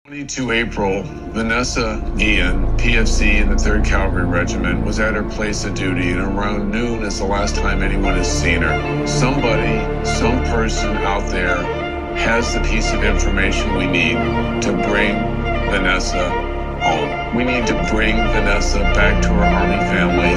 22 April, Vanessa Guillen, PFC in the 3rd Cavalry Regiment, was at her place of duty, and around noon is the last time anyone has seen her. Somebody, some person out there has the piece of information we need to bring Vanessa home. We need to bring Vanessa back to her Army family.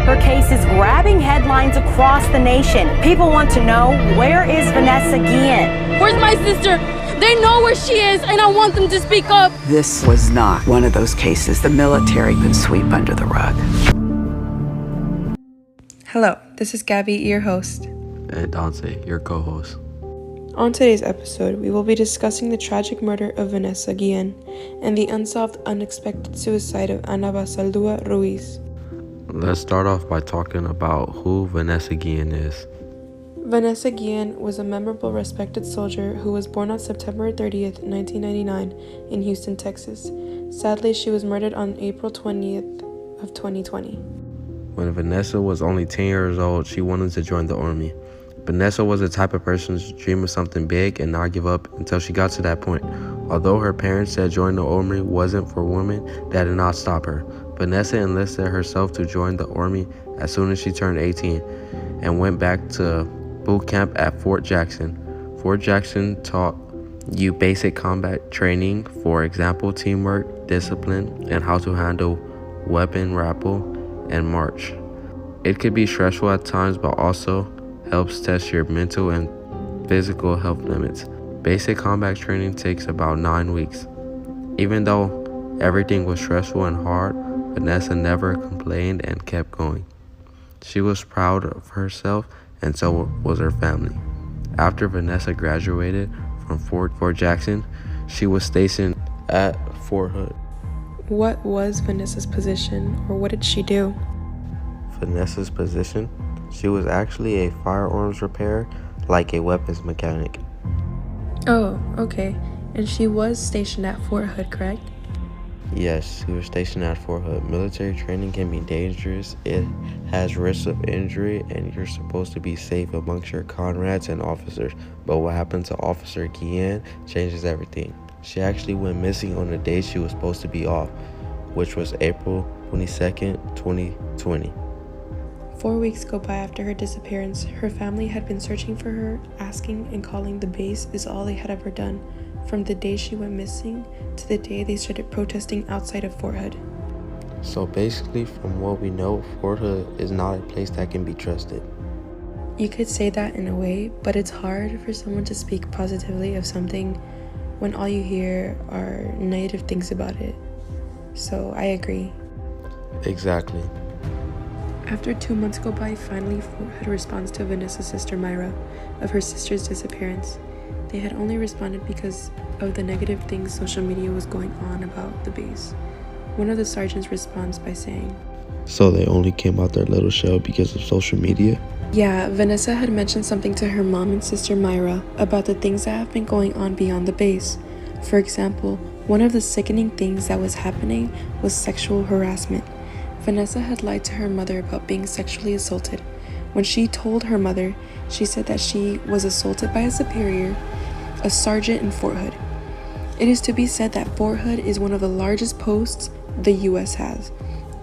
Her case is grabbing headlines across the nation. People want to know, where is Vanessa Guillen? Where's my sister? They know where she is, and I want them to speak up. This was not one of those cases the military could sweep under the rug. Hello, this is Gabby, your host. And Dante, your co-host. On today's episode, we will be discussing the tragic murder of Vanessa Guillen and the unsolved, unexpected suicide of Ana Basaldua Ruiz. Let's start off by talking about who Vanessa Guillen is. Vanessa Guillen was a memorable, respected soldier who was born on September 30th, 1999 in Houston, Texas. Sadly, she was murdered on April 20th of 2020. When Vanessa was only 10 years old, she wanted to join the Army. Vanessa was the type of person to dream of something big and not give up until she got to that point. Although her parents said joining the Army wasn't for women, that did not stop her. Vanessa enlisted herself to join the Army as soon as she turned 18 and went back to boot camp at Fort Jackson. Fort Jackson taught you basic combat training, for example, teamwork, discipline, and how to handle weapon rappel and march. It could be stressful at times, but also helps test your mental and physical health limits. Basic combat training takes about 9 weeks. Even though everything was stressful and hard, Vanessa never complained and kept going. She was proud of herself, and so was her family. After Vanessa graduated from Fort Jackson, she was stationed at Fort Hood. What was Vanessa's position, or what did she do? Vanessa's position? She was actually a firearms repairer, like a weapons mechanic. Oh, okay. And she was stationed at Fort Hood, correct? Yes, she was stationed at Fort Hood. Military training can be dangerous. It has risks of injury, and you're supposed to be safe amongst your comrades and officers. But what happened to Officer Guillen changes everything. She actually went missing on the day she was supposed to be off, which was April 22nd, 2020. 4 weeks go by after her disappearance. Her family had been searching for her, asking and calling the base is all they had ever done, from the day she went missing to the day they started protesting outside of Fort Hood. So basically, from what we know, Fort Hood is not a place that can be trusted. You could say that in a way, but it's hard for someone to speak positively of something when all you hear are negative things about it. So I agree. Exactly. After 2 months go by, finally Fort Hood responds to Vanessa's sister Myra of her sister's disappearance. They had only responded because of the negative things social media was going on about the base. One of the sergeants responds by saying, So they only came out their little shell because of social media? Yeah, Vanessa had mentioned something to her mom and sister Myra about the things that have been going on beyond the base. For example, one of the sickening things that was happening was sexual harassment. Vanessa had lied to her mother about being sexually assaulted. When she told her mother, she said that she was assaulted by a superior, a sergeant in Fort Hood. It is to be said that Fort Hood is one of the largest posts the U.S. has.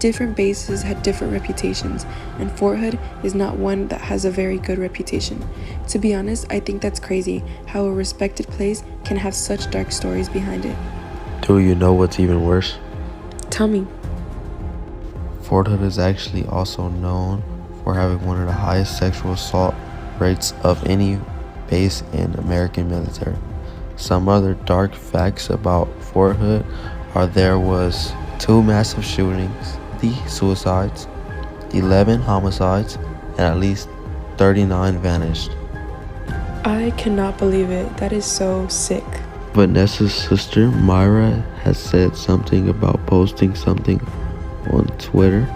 Different bases had different reputations, and Fort Hood is not one that has a very good reputation. To be honest, I think that's crazy how a respected place can have such dark stories behind it. Do you know what's even worse? Tell me. Fort Hood is actually also known for having one of the highest sexual assault rates of any base in American military. Some other dark facts about Fort Hood are there was 2 massive shootings, 3 suicides, 11 homicides, and at least 39 vanished. I cannot believe it. That is so sick. Vanessa's sister Myra has said something about posting something on Twitter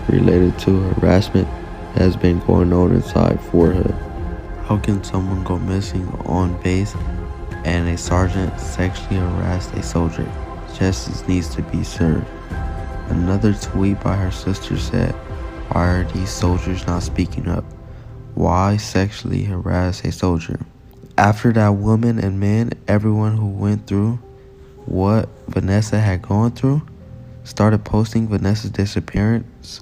related to harassment that has been going on inside Fort Hood. How can someone go missing on base and a sergeant sexually harassed a soldier? Justice needs to be served. Another tweet by her sister said, Why are these soldiers not speaking up? Why sexually harass a soldier? After that woman and man, everyone who went through what Vanessa had gone through, started posting Vanessa's disappearance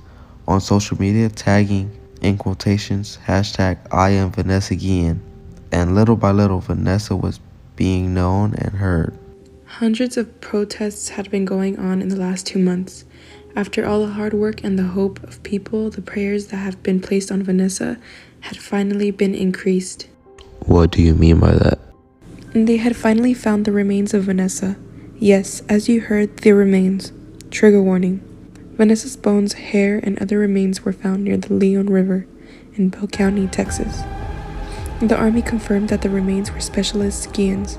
on social media, tagging, in quotations, hashtag I am Vanessa Guillen. And little by little, Vanessa was being known and heard. Hundreds of protests had been going on in the last 2 months. After all the hard work and the hope of people, the prayers that have been placed on Vanessa had finally been increased. What do you mean by that? And they had finally found the remains of Vanessa. Yes, as you heard, the remains. Trigger warning. Vanessa's bones, hair, and other remains were found near the Leon River in Bell County, Texas. The Army confirmed that the remains were Specialist Guillen's.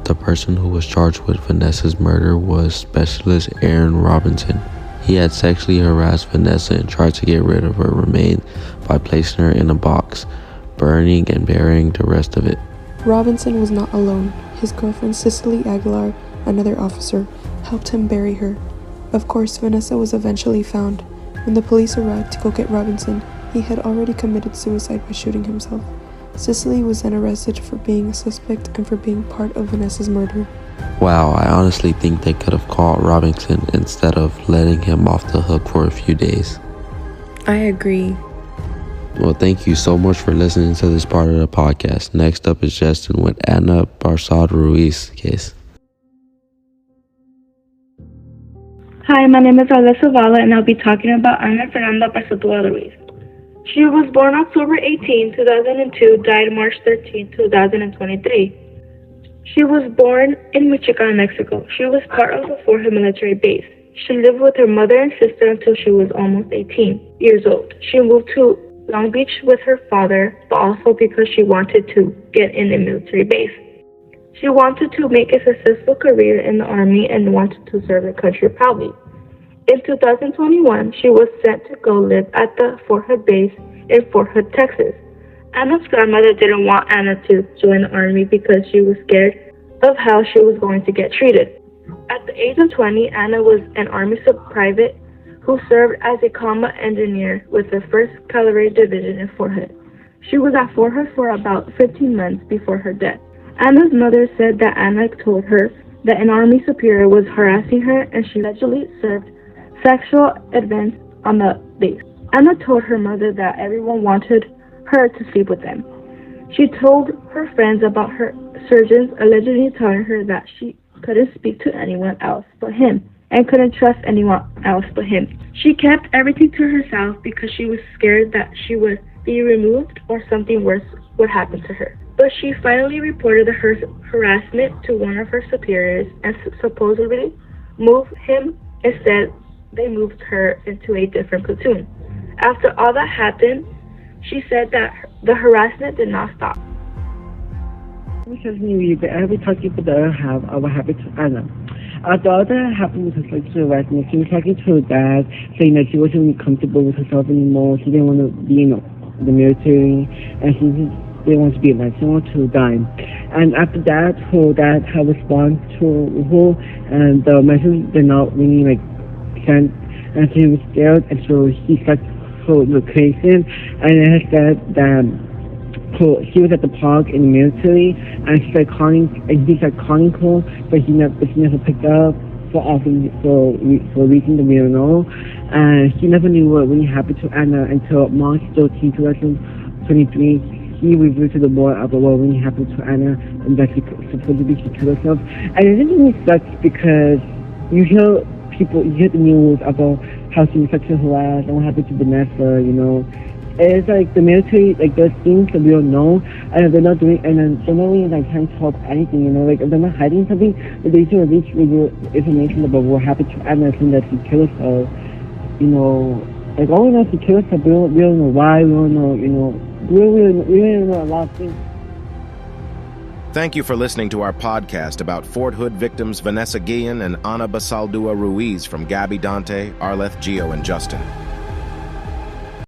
The person who was charged with Vanessa's murder was Specialist Aaron Robinson. He had sexually harassed Vanessa and tried to get rid of her remains by placing her in a box, burning and burying the rest of it. Robinson was not alone. His girlfriend Cicely Aguilar, another officer, helped him bury her. Of course, Vanessa was eventually found. When the police arrived to go get Robinson, he had already committed suicide by shooting himself. Cicely was then arrested for being a suspect and for being part of Vanessa's murder. Wow, I honestly think they could have caught Robinson instead of letting him off the hook for a few days. I agree. Well, thank you so much for listening to this part of the podcast. Next up is Justin with Ana Basaldua Ruiz case. Hi, my name is Alessa Vala, and I'll be talking about Ana Basaldua Ruiz. She was born October 18, 2002, died March 13, 2023. She was born in Michoacan, Mexico. She was part of the Fort Hood military base. She lived with her mother and sister until she was almost 18 years old. She moved to Long Beach with her father, but also because she wanted to get in a military base. She wanted to make a successful career in the Army and wanted to serve her country proudly. In 2021, she was sent to go live at the Fort Hood base in Fort Hood, Texas. Ana's grandmother didn't want Ana to join the Army because she was scared of how she was going to get treated. At the age of 20, Ana was an Army sub-private who served as a combat engineer with the 1st Cavalry Division in Fort Hood. She was at Fort Hood for about 15 months before her death. Ana's mother said that Ana told her that an Army superior was harassing her and she allegedly served sexual advances on the base. Ana told her mother that everyone wanted her to sleep with them. She told her friends about her surgeons allegedly telling her that she couldn't speak to anyone else but him and couldn't trust anyone else but him. She kept everything to herself because she was scared that she would be removed or something worse would happen to her. But she finally reported her harassment to one of her superiors and supposedly moved him. Instead, they moved her into a different platoon. After all that happened, she said that the harassment did not stop. Because every talk people that I have, I will have it to Ana. After all that happened with her sexual harassment, she was talking to her dad, saying that she wasn't really comfortable with herself anymore. She didn't want to be in the military, and she didn't want to be alive. She wanted to die. And after that, her dad had responded to her, and the message did not really sent, and she was scared, and so he started her location, and it said that she was at the park in the military, and he started calling her, but she never picked up for reasons that we don't know, and she never knew what really happened to Ana until March 13, 2023. He revealed to the board about what really happened to Ana, and that she supposedly killed herself. And it really sucks because you hear the news about how she was sexually harassed and what happened to Vanessa, It's like the military, there's things that we don't know, and they're not doing, and then they're not really trying to help anything, if they're not hiding something, but they should release information about what happened to Ana, saying that she killed herself, all we know is she killed herself, we don't know why, we don't know, we don't know a lot of things. Thank you for listening to our podcast about Fort Hood victims Vanessa Guillen and Ana Basaldua Ruiz from Gabby Dante, Arleth, Gio, and Justin.